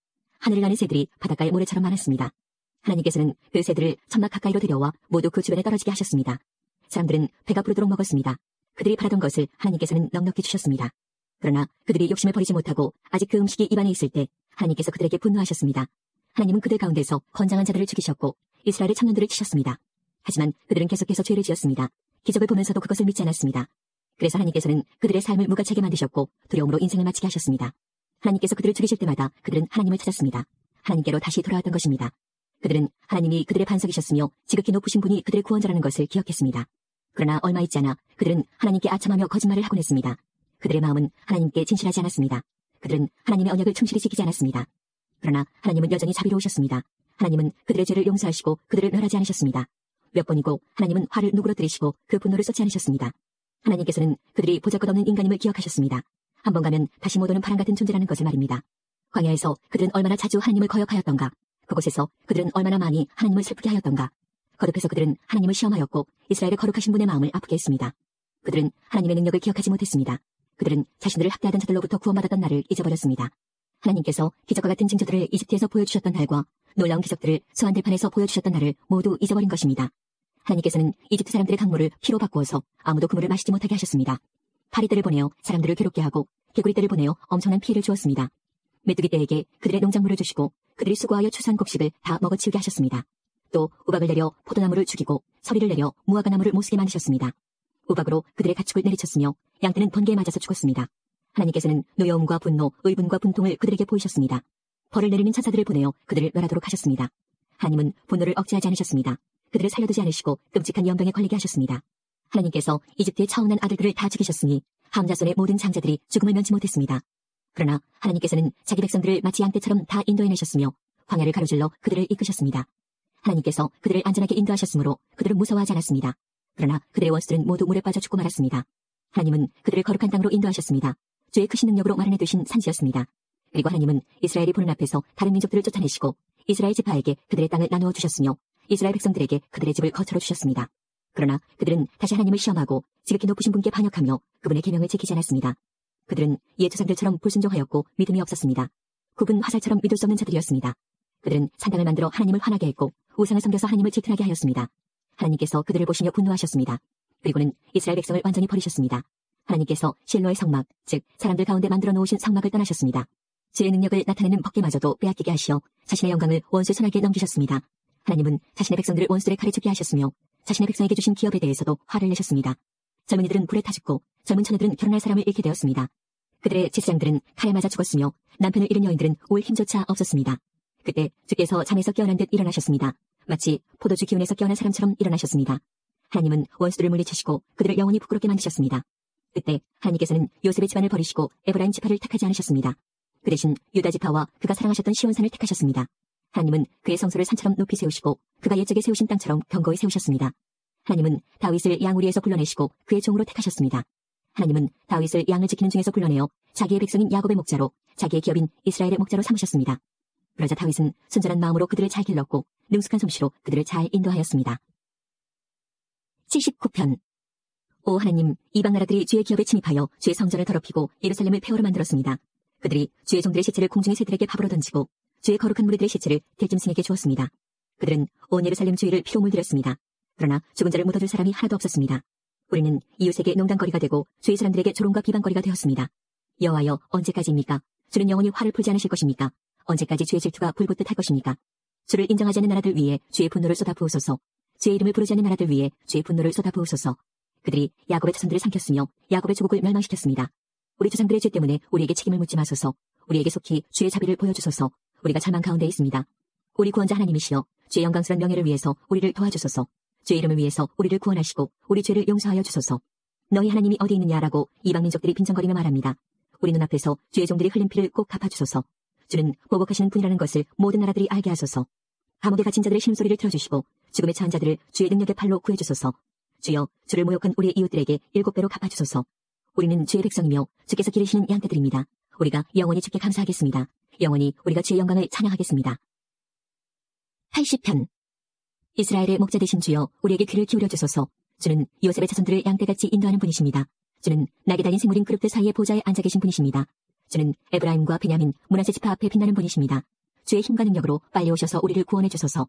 하늘을 나는 새들이 바닷가의 모래처럼 많았습니다. 하나님께서는 그 새들을 천막 가까이로 데려와 모두 그 주변에 떨어지게 하셨습니다. 사람들은 배가 부르도록 먹었습니다. 그들이 바라던 것을 하나님께서는 넉넉히 주셨습니다. 그러나 그들이 욕심을 버리지 못하고 아직 그 음식이 입안에 있을 때 하나님께서 그들에게 분노하셨습니다. 하나님은 그들 가운데서 건장한 자들을 죽이셨고 이스라엘의 청년들을 치셨습니다. 하지만 그들은 계속해서 죄를 지었습니다. 기적을 보면서도 그것을 믿지 않았습니다. 그래서 하나님께서는 그들의 삶을 무가치하게 만드셨고 두려움으로 인생을 마치게 하셨습니다. 하나님께서 그들을 죽이실 때마다 그들은 하나님을 찾았습니다. 하나님께로 다시 돌아왔던 것입니다. 그들은 하나님이 그들의 반석이셨으며 지극히 높으신 분이 그들의 구원자라는 것을 기억했습니다. 그러나 얼마 있지 않아 그들은 하나님께 아첨하며 거짓말을 하곤 했습니다. 그들의 마음은 하나님께 진실하지 않았습니다. 그들은 하나님의 언약을 충실히 지키지 않았습니다. 그러나 하나님은 여전히 자비로우셨습니다. 하나님은 그들의 죄를 용서하시고 그들을 멸하지 않으셨습니다. 몇 번이고 하나님은 화를 누그러뜨리시고 그 분노를 쏟지 않으셨습니다. 하나님께서는 그들이 보잘것없는 인간임을 기억하셨습니다. 한 번 가면 다시 못 오는 바람 같은 존재라는 것을 말입니다. 광야에서 그들은 얼마나 자주 하나님을 거역하였던가. 그곳에서 그들은 얼마나 많이 하나님을 슬프게 하였던가. 거듭해서 그들은 하나님을 시험하였고 이스라엘의 거룩하신 분의 마음을 아프게 했습니다. 그들은 하나님의 능력을 기억하지 못했습니다. 그들은 자신들을 학대하던 자들로부터 구원받았던 날을 잊어버렸습니다. 하나님께서 기적과 같은 징조들을 이집트에서 보여주셨던 날과 놀라운 기적들을 소안들판에서 보여주셨던 날을 모두 잊어버린 것입니다. 하나님께서는 이집트 사람들의 강물을 피로 바꾸어서 아무도 그 물을 마시지 못하게 하셨습니다. 파리떼를 보내어 사람들을 괴롭게 하고 개구리떼를 보내어 엄청난 피해를 주었습니다. 메뚜기 떼에게 그들의 농작물을 주시고 그들이 수고하여 추수한 곡식을 다 먹어치우게 하셨습니다. 또 우박을 내려 포도나무를 죽이고 서리를 내려 무화과나무를 못쓰게 만드셨습니다. 우박으로 그들의 가축을 내리쳤으며 양떼는 번개에 맞아서 죽었습니다. 하나님께서는 노여움과 분노, 의분과 분통을 그들에게 보이셨습니다. 벌을 내리는 천사들을 보내어 그들을 멸하도록 하셨습니다. 하나님은 분노를 억제하지 않으셨습니다. 그들을 살려두지 않으시고 끔찍한 연병에 걸리게 하셨습니다. 하나님께서 이집트의 차원난 아들들을 다 죽이셨으니 함 자손의 모든 장자들이 죽음을 면치 못했습니다. 그러나 하나님께서는 자기 백성들을 마치 양떼처럼 다 인도해내셨으며 광야를 가로질러 그들을 이끄셨습니다. 하나님께서 그들을 안전하게 인도하셨으므로 그들은 무서워하지 않았습니다. 그러나 그들의 원수들은 모두 물에 빠져 죽고 말았습니다. 하나님은 그들을 거룩한 땅으로 인도하셨습니다. 주의 크신 능력으로 마련해 두신 산지였습니다. 그리고 하나님은 이스라엘이 보는 앞에서 다른 민족들을 쫓아내시고 이스라엘 지파에게 그들의 땅을 나누어 주셨으며 이스라엘 백성들에게 그들의 집을 거처로 주셨습니다. 그러나 그들은 다시 하나님을 시험하고 지극히 높으신 분께 반역하며 그분의 계명을 지키지 않았습니다. 그들은 옛 조상들처럼 불순종하였고 믿음이 없었습니다. 굽은 화살처럼 믿을 수 없는 자들이었습니다. 그들은 산당을 만들어 하나님을 화나게 했고 우상을 섬겨서 하나님을 질투나게 하였습니다. 하나님께서 그들을 보시며 분노하셨습니다. 그리고는 이스라엘 백성을 완전히 버리셨습니다. 하나님께서 실로의 성막, 즉 사람들 가운데 만들어 놓으신 성막을 떠나셨습니다. 주의 능력을 나타내는 법궤마저도 빼앗기게 하시어 자신의 영광을 원수의 손에게 넘기셨습니다. 하나님은 자신의 백성들을 원수들의 칼에 죽게 하셨으며 자신의 백성에게 주신 기업에 대해서도 화를 내셨습니다. 젊은이들은 불에 타 죽고 젊은 처녀들은 결혼할 사람을 잃게 되었습니다. 그들의 제사장들은 칼에 맞아 죽었으며 남편을 잃은 여인들은 올 힘조차 없었습니다. 그때 주께서 잠에서 깨어난 듯 일어나셨습니다. 마치 포도주 기운에서 깨어난 사람처럼 일어나셨습니다. 하나님은 원수들을 물리치시고 그들을 영원히 부끄럽게 만드셨습니다. 그때 하나님께서는 요셉의 집안을 버리시고 에브라임 지파를 택하지 않으셨습니다. 그 대신 유다 지파와 그가 사랑하셨던 시온산을 택하셨습니다. 하나님은 그의 성소를 산처럼 높이 세우시고 그가 옛적에 세우신 땅처럼 견고히 세우셨습니다. 하나님은 다윗을 양우리에서 불러내시고 그의 종으로 택하셨습니다. 하나님은 다윗을 양을 지키는 중에서 불러내어 자기의 백성인 야곱의 목자로, 자기의 기업인 이스라엘의 목자로 삼으셨습니다. 그러자 다윗은 순전한 마음으로 그들을 잘 길렀고 능숙한 솜씨로 그들을 잘 인도하였습니다. 79편. 오 하나님, 이방 나라들이 주의 기업에 침입하여 주의 성전을 더럽히고 예루살렘을 폐허로 만들었습니다. 그들이 주의 종들의 시체를 공중의 새들에게 밥으로 던지고 주의 거룩한 무리들의 시체를 들짐승에게 주었습니다. 그들은 온 예루살렘 주위를 피로 물들였습니다. 그러나 죽은 자를 묻어둘 사람이 하나도 없었습니다. 우리는 이웃에게 농담거리가 되고 주의 사람들에게 조롱과 비방거리가 되었습니다. 여호와여, 언제까지입니까? 주는 영원히 화를 풀지 않으실 것입니까? 언제까지 주의 질투가 불붙듯 할 것입니까? 주를 인정하지 않는 나라들 위에 주의 분노를 쏟아부으소서. 주의 이름을 부르지 않는 나라들 위에 주의 분노를 쏟아부으소서. 그들이 야곱의 자손들을 삼켰으며 야곱의 조국을 멸망시켰습니다. 우리 조상들의 죄 때문에 우리에게 책임을 묻지 마소서. 우리에게 속히 주의 자비를 보여주소서. 우리가 절망 가운데 있습니다. 우리 구원자 하나님이시여, 주의 영광스러운 명예를 위해서 우리를 도와주소서. 주의 이름을 위해서 우리를 구원하시고 우리 죄를 용서하여 주소서. 너희 하나님이 어디 있느냐라고 이방 민족들이 빈정거리며 말합니다. 우리 눈앞에서 주의 종들이 흘린 피를 꼭 갚아주소서. 주는 보복하시는 분이라는 것을 모든 나라들이 알게 하소서. 감옥에 갇힌 자들의 신음소리를 들어주시고 죽음에 처한 자들을 주의 능력의 팔로 구해주소서. 주여, 주를 모욕한 우리의 이웃들에게 7배로 갚아주소서. 우리는 주의 백성이며 주께서 기르시는 양떼들입니다. 우리가 영원히 주께 감사하겠습니다. 영원히 우리가 주의 영광을 찬양하겠습니다. 80편. 이스라엘의 목자 되신 주여, 우리에게 귀를 기울여 주소서. 주는 요셉의 자손들을 양떼같이 인도하는 분이십니다. 주는 날개 달린 생물인 그룹들 사이에 보좌에 앉아 계신 분이십니다. 주는 에브라임과 베냐민, 므낫세 지파 앞에 빛나는 분이십니다. 주의 힘과 능력으로 빨리 오셔서 우리를 구원해 주소서.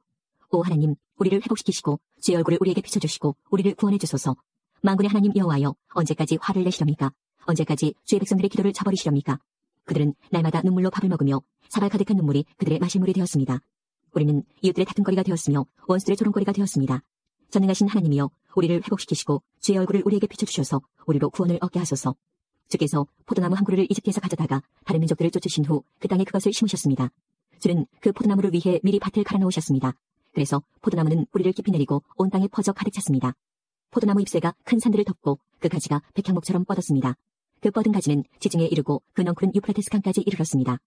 오 하나님, 우리를 회복시키시고 주의 얼굴을 우리에게 비춰주시고 우리를 구원해 주소서. 만군의 하나님 여호와여, 언제까지 화를 내시렵니까? 언제까지 주의 백성들의 기도를 저버리시렵니까? 그들은 날마다 눈물로 밥을 먹으며 사발 가득한 눈물이 그들의 마실 물이 되었습니다. 우리는 이웃들의 다툼거리가 되었으며 원수들의 조롱거리가 되었습니다. 전능하신 하나님이여, 우리를 회복시키시고 주의 얼굴을 우리에게 비춰주셔서 우리로 구원을 얻게 하소서. 주께서 포도나무 한 그루를 이집트에서 가져다가 다른 민족들을 쫓으신 후 그 땅에 그것을 심으셨습니다. 주는 그 포도나무를 위해 미리 밭을 갈아놓으셨습니다. 그래서 포도나무는 뿌리를 깊이 내리고 온 땅에 퍼져 가득 찼습니다. 포도나무 잎새가 큰 산들을 덮고 그 가지가 백향목처럼 뻗었습니다. 그 뻗은 가지는 지중해에 이르고 그 넝쿨은 유프라테스 강까지 이르렀습니다.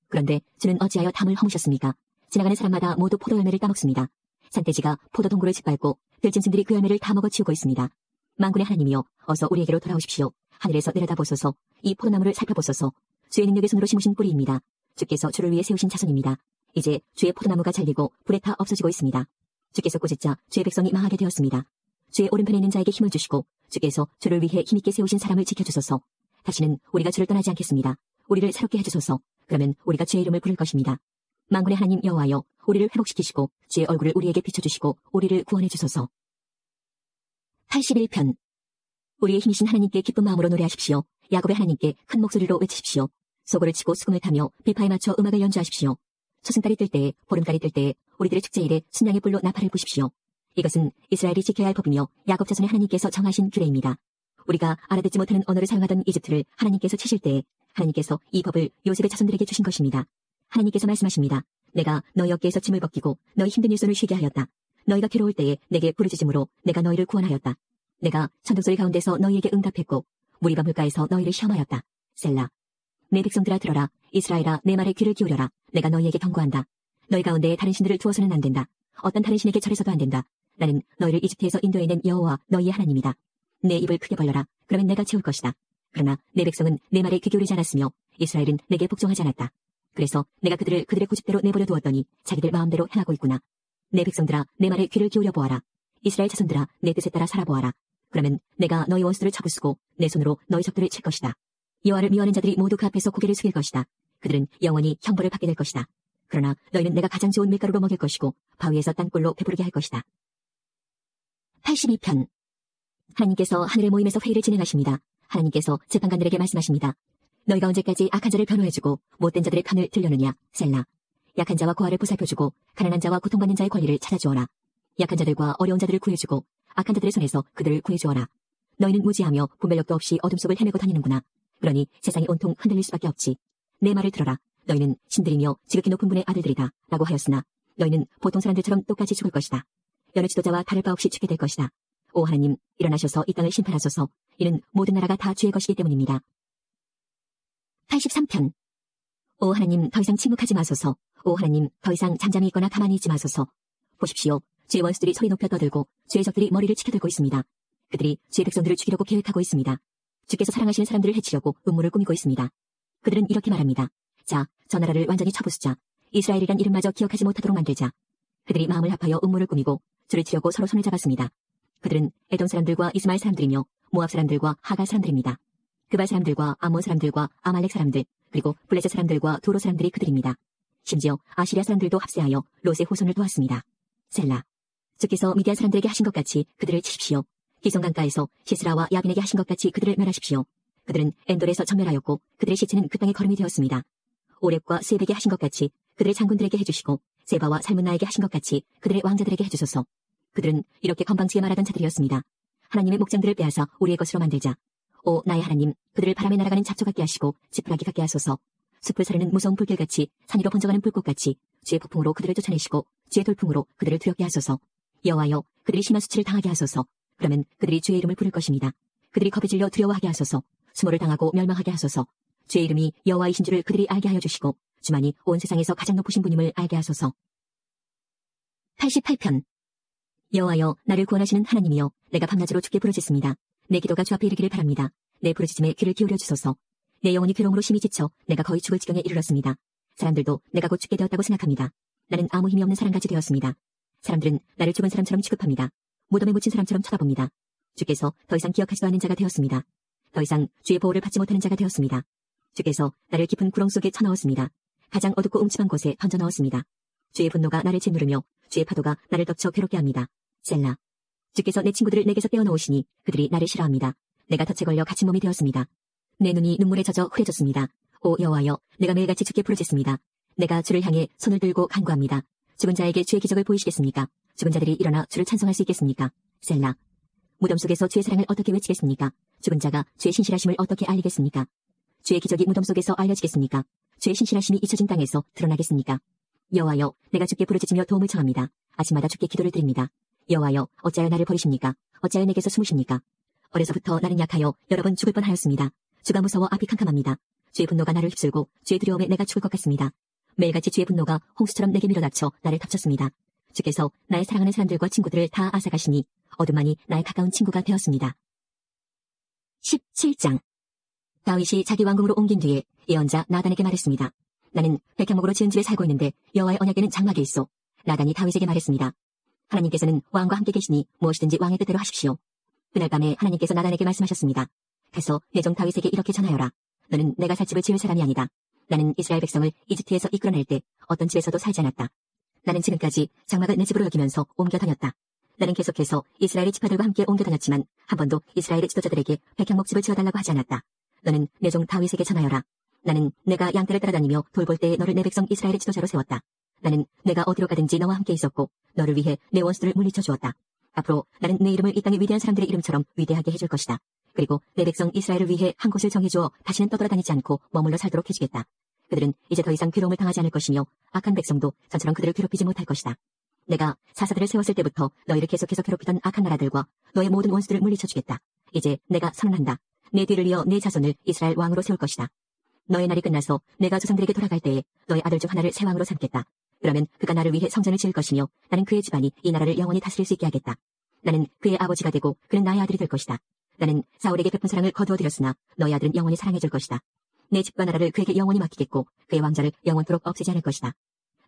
그런데 주는 어찌하여 담을 허무셨습니까? 지나가는 사람마다 모두 포도 열매를 따먹습니다. 산돼지가 포도 동굴을 짓밟고 들짐승들이 그 열매를 다 먹어치우고 있습니다. 만군의 하나님이여, 어서 우리에게로 돌아오십시오. 하늘에서 내려다보소서. 이 포도나무를 살펴보소서. 주의 능력의 손으로 심으신 뿌리입니다. 주께서 주를 위해 세우신 자손입니다. 이제 주의 포도나무가 잘리고 불에 타 없어지고 있습니다. 주께서 꾸짖자 주의 백성이 망하게 되었습니다. 주의 오른편에 있는 자에게 힘을 주시고 주께서 주를 위해 힘있게 세우신 사람을 지켜주소서. 다시는 우리가 주를 떠나지 않겠습니다. 우리를 새롭게 해주소서. 그러면 우리가 주의 이름을 부를 것입니다. 만군의 하나님 여호와여, 우리를 회복시키시고 주의 얼굴을 우리에게 비춰주시고 우리를 구원해 주소서. 81편. 우리의 힘이신 하나님께 기쁜 마음으로 노래하십시오. 야곱의 하나님께 큰 목소리로 외치십시오. 소고를 치고 수금을 타며 비파에 맞춰 음악을 연주하십시오. 초승달이 뜰 때에, 보름달이 뜰 때에 우리들의 축제일에 순양의 뿔로 나팔을 부십시오. 이것은 이스라엘이 지켜야 할 법이며 야곱 자손의 하나님께서 정하신 규례입니다. 우리가 알아듣지 못하는 언어를 사용하던 이집트를 하나님께서 치실 때에 하나님께서 이 법을 요셉의 자손들에게 주신 것입니다. 하나님께서 말씀하십니다. 내가 너희 어깨에서 짐을 벗기고 너희 힘든 일손을 쉬게 하였다. 너희가 괴로울 때에 내게 부르짖음으로 내가 너희를 구원하였다. 내가 천둥소리 가운데서 너희에게 응답했고 무리바 물가에서 너희를 시험하였다. 셀라. 내 백성들아 들어라. 이스라엘아, 내 말에 귀를 기울여라. 내가 너희에게 경고한다. 너희 가운데 다른 신들을 두어서는 안 된다. 어떤 다른 신에게 절해서도 안 된다. 나는 너희를 이집트에서 인도해낸 여호와 너희의 하나님이다. 내 입을 크게 벌려라. 그러면 내가 채울 것이다. 그러나 내 백성은 내 말에 귀 기울이지 않았으며 이스라엘은 내게 복종하지 않았다. 그래서 내가 그들을 그들의 고집대로 내버려 두었더니 자기들 마음대로 행하고 있구나. 내 백성들아, 내 말에 귀를 기울여 보아라. 이스라엘 자손들아, 내 뜻에 따라 살아보아라. 그러면 내가 너희 원수들을 쳐부수고 내 손으로 너희 적들을 칠 것이다. 여호와를 미워하는 자들이 모두 그 앞에서 고개를 숙일 것이다. 그들은 영원히 형벌을 받게 될 것이다. 그러나 너희는 내가 가장 좋은 밀가루로 먹일 것이고 바위에서 땅굴로 배부르게 할 것이다. 82편. 하나님께서 하늘의 모임에서 회의를 진행하십니다. 하나님께서 재판관들에게 말씀하십니다. 너희가 언제까지 악한 자를 변호해주고 못된 자들의 편을 들려느냐. 셀라. 약한 자와 고아를 보살펴주고 가난한 자와 고통받는 자의 권리를 찾아주어라. 약한 자들과 어려운 자들을 구해주고 악한 자들의 손에서 그들을 구해주어라. 너희는 무지하며 분별력도 없이 어둠 속을 헤매고 다니는구나. 그러니 세상이 온통 흔들릴 수밖에 없지. 내 말을 들어라. 너희는 신들이며 지극히 높은 분의 아들들이다. 라고 하였으나 너희는 보통 사람들처럼 똑같이 죽을 것이다. 여느 지도자와 다를 바 없이 죽게 될 것이다. 오 하나님, 일어나셔서 이 땅을 심판하소서. 이는 모든 나라가 다 주의 것이기 때문입니다. 83편. 오 하나님, 더 이상 침묵하지 마소서. 오 하나님, 더 이상 잠잠히 있거나 가만히 있지 마소서. 보십시오. 주의 원수들이 소리 높여 떠들고 주의 적들이 머리를 치켜들고 있습니다. 그들이 주의 백성들을 죽이려고 계획하고 있습니다. 주께서 사랑하시는 사람들을 해치려고 음모를 꾸미고 있습니다. 그들은 이렇게 말합니다. 자, 저 나라를 완전히 쳐부수자. 이스라엘이란 이름마저 기억하지 못하도록 만들자. 그들이 마음을 합하여 음모를 꾸미고 주를 치려고 서로 손을 잡았습니다. 그들은 에돔 사람들과 이스마엘 사람들이며 모압 사람들과 하갈 사람들입니다. 그발 사람들과 암몬 사람들과 아말렉 사람들, 그리고 블레셋 사람들과 도로 사람들이 그들입니다. 심지어 아시리아 사람들도 합세하여 롯의 후손을 도왔습니다. 셀라. 주께서 미디안 사람들에게 하신 것 같이 그들을 치십시오. 기송강가에서 시스라와 야빈에게 하신 것 같이 그들을 멸하십시오. 그들은 엔돌에서 전멸하였고 그들의 시체는 그 땅에 거름이 되었습니다. 오렙과 스웹에게 하신 것 같이 그들의 장군들에게 해주시고 세바와 살문나에게 하신 것 같이 그들의 왕자들에게 해주소서. 그들은 이렇게 건방지게 말하던 자들이었습니다. 하나님의 목장들을 빼앗아 우리의 것으로 만들자. 오 나의 하나님, 그들을 바람에 날아가는 잡초 같게 하시고 지푸라기 같게 하소서. 숲을 사르는 무서운 불길같이 산 위로 번져가는 불꽃같이 주의 폭풍으로 그들을 쫓아내시고 주의 돌풍으로 그들을 두렵게 하소서. 여호와여, 그들이 심한 수치를 당하게 하소서. 그러면 그들이 주의 이름을 부를 것입니다. 그들이 겁에 질려 두려워하게 하소서. 수모를 당하고 멸망하게 하소서. 주의 이름이 여호와이신 줄을 그들이 알게 하여 주시고 주만이 온 세상에서 가장 높으신 분임을 알게 하소서. 88편. 여호와여, 나를 구원하시는 하나님이여, 내가 밤낮으로 주께 부르짖습니다. 내 기도가 주 앞에 이르기를 바랍니다. 내 부르짖음에 귀를 기울여 주소서. 내 영혼이 괴로움으로 심히 지쳐 내가 거의 죽을 지경에 이르렀습니다. 사람들도 내가 곧 죽게 되었다고 생각합니다. 나는 아무 힘이 없는 사람같이 되었습니다. 사람들은 나를 죽은 사람처럼 취급합니다. 무덤에 묻힌 사람처럼 쳐다봅니다. 주께서 더 이상 기억하지도 않는 자가 되었습니다. 더 이상 주의 보호를 받지 못하는 자가 되었습니다. 주께서 나를 깊은 구렁 속에 쳐넣었습니다. 가장 어둡고 음침한 곳에 던져 넣었습니다. 주의 분노가 나를 짓누르며 주의 파도가 나를 덮쳐 괴롭게 합니다. 셀라. 주께서 내 친구들을 내게서 떼어놓으시니 그들이 나를 싫어합니다. 내가 덫에 걸려 갇힌 몸이 되었습니다. 내 눈이 눈물에 젖어 흐려졌습니다. 오 여호와여, 내가 매일같이 주께 부르짖습니다. 내가 주를 향해 손을 들고 간구합니다. 죽은 자에게 주의 기적을 보이시겠습니까? 죽은 자들이 일어나 주를 찬송할 수 있겠습니까? 셀라. 무덤 속에서 주의 사랑을 어떻게 외치겠습니까? 죽은 자가 주의 신실하심을 어떻게 알리겠습니까? 주의 기적이 무덤 속에서 알려지겠습니까? 주의 신실하심이 잊혀진 땅에서 드러나겠습니까? 여호와여, 내가 주께 부르짖으며 도움을 청합니다. 아침마다 주께 기도를 드립니다. 여호와여, 어찌하여 나를 버리십니까? 어찌하여 내게서 숨으십니까? 어려서부터 나는 약하여 여러 번 죽을 뻔하였습니다. 주가 무서워 앞이 캄캄합니다. 주의 분노가 나를 휩쓸고 주의 두려움에 내가 죽을 것 같습니다. 매일같이 주의 분노가 홍수처럼 내게 밀어닥쳐 나를 덮쳤습니다. 주께서 나의 사랑하는 사람들과 친구들을 다 앗아가시니 어둠만이 나의 가까운 친구가 되었습니다. 17장. 다윗이 자기 왕궁으로 옮긴 뒤에 예언자 나단에게 말했습니다. 나는 백향목으로 지은 집에 살고 있는데 여호와의 언약궤는 장막에 있어. 나단이 다윗에게 말했습니다. 하나님께서는 왕과 함께 계시니 무엇이든지 왕의 뜻대로 하십시오. 그날 밤에 하나님께서 나단에게 말씀하셨습니다. 가서 내 종 다윗에게 이렇게 전하여라. 너는 내가 살 집을 지을 사람이 아니다. 나는 이스라엘 백성을 이집트에서 이끌어낼 때 어떤 집에서도 살지 않았다. 나는 지금까지 장막을 내 집으로 여기면서 옮겨 다녔다. 나는 계속해서 이스라엘의 지파들과 함께 옮겨 다녔지만 한 번도 이스라엘의 지도자들에게 백향목 집을 지어달라고 하지 않았다. 너는 내 종 다윗에게 전하여라. 나는 내가 양떼를 따라다니며 돌볼 때에 너를 내 백성 이스라엘의 지도자로 세웠다. 나는 내가 어디로 가든지 너와 함께 있었고 너를 위해 내 원수들을 물리쳐 주었다. 앞으로 나는 내 이름을 이 땅의 위대한 사람들의 이름처럼 위대하게 해줄 것이다. 그리고 내 백성 이스라엘을 위해 한 곳을 정해주어 다시는 떠돌아다니지 않고 머물러 살도록 해주겠다. 그들은 이제 더 이상 괴로움을 당하지 않을 것이며 악한 백성도 전처럼 그들을 괴롭히지 못할 것이다. 내가 사사들을 세웠을 때부터 너희를 계속해서 괴롭히던 악한 나라들과 너의 모든 원수들을 물리쳐주겠다. 이제 내가 선언한다. 내 뒤를 이어 내 자손을 이스라엘 왕으로 세울 것이다. 너의 날이 끝나서 내가 조상들에게 돌아갈 때에 너의 아들 중 하나를 새 왕으로 삼겠다. 그러면 그가 나를 위해 성전을 지을 것이며 나는 그의 집안이 이 나라를 영원히 다스릴 수 있게 하겠다. 나는 그의 아버지가 되고 그는 나의 아들이 될 것이다. 나는 사울에게 베푼 사랑을 거두어들였으나 너의 아들은 영원히 사랑해줄 것이다. 내 집과 나라를 그에게 영원히 맡기겠고 그의 왕자를 영원토록 없애지 않을 것이다.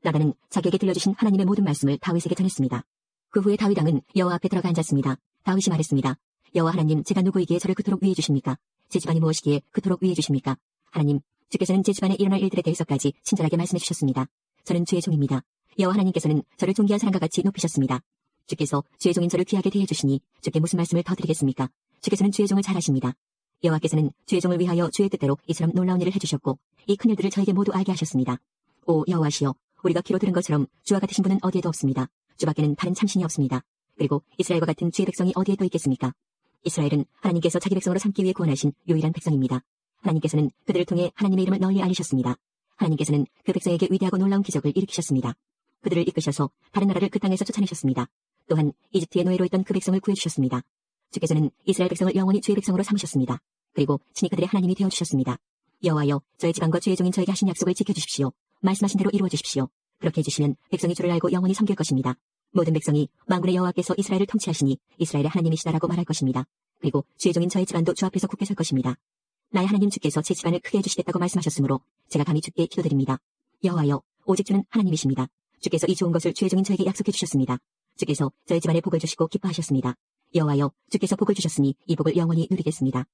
나단은 자기에게 들려주신 하나님의 모든 말씀을 다윗에게 전했습니다. 그 후에 다윗 왕은 여호와 앞에 들어가 앉았습니다. 다윗이 말했습니다. 여호와 하나님, 제가 누구이기에 저를 그토록 위해 주십니까? 제 집안이 무엇이기에 그토록 위해 주십니까? 하나님, 주께서는 제 집안에 일어날 일들에 대해서까지 친절하게 말씀해 주셨습니다. 저는 주의 종입니다. 여호와 하나님께서는 저를 존귀한 사람과 같이 높이셨습니다. 주께서 주의 종인 저를 귀하게 대해 주시니 주께 무슨 말씀을 더 드리겠습니까? 주께서는 주의 종을 잘 하십니다. 여호와께서는 주의 종을 위하여 주의 뜻대로 이처럼 놀라운 일을 해주셨고 이 큰 일들을 저에게 모두 알게 하셨습니다. 오 여호와시여, 우리가 귀로 들은 것처럼 주와 같으신 분은 어디에도 없습니다. 주밖에는 다른 참신이 없습니다. 그리고 이스라엘과 같은 주의 백성이 어디에 또 있겠습니까? 이스라엘은 하나님께서 자기 백성으로 삼기 위해 구원하신 유일한 백성입니다. 하나님께서는 그들을 통해 하나님의 이름을 널리 알리셨습니다. 하나님께서는 그 백성에게 위대하고 놀라운 기적을 일으키셨습니다. 그들을 이끄셔서 다른 나라를 그 땅에서 쫓아내셨습니다. 또한 이집트의 노예로 있던 그 백성을 구해주셨습니다. 주께서는 이스라엘 백성을 영원히 주의 백성으로 삼으셨습니다. 그리고 친히 그들의 하나님이 되어주셨습니다. 여호와여, 저의 지방과 주의 종인 저에게 하신 약속을 지켜주십시오. 말씀하신 대로 이루어주십시오. 그렇게 해주시면 백성이 주를 알고 영원히 섬길 것입니다. 모든 백성이 만군의 여호와께서 이스라엘을 통치하시니 이스라엘의 하나님이시다라고 말할 것입니다. 그리고 주의 종인 저의 집안도 주 앞에서 굳게 설 것입니다. 나의 하나님 주께서 제 집안을 크게 해주시겠다고 말씀하셨으므로 제가 감히 주께 기도드립니다. 여호와여, 오직 주는 하나님이십니다. 주께서 이 좋은 것을 주의 종인 저에게 약속해 주셨습니다. 주께서 저의 집안에 복을 주시고 기뻐하셨습니다. 여호와여, 주께서 복을 주셨으니 이 복을 영원히 누리겠습니다.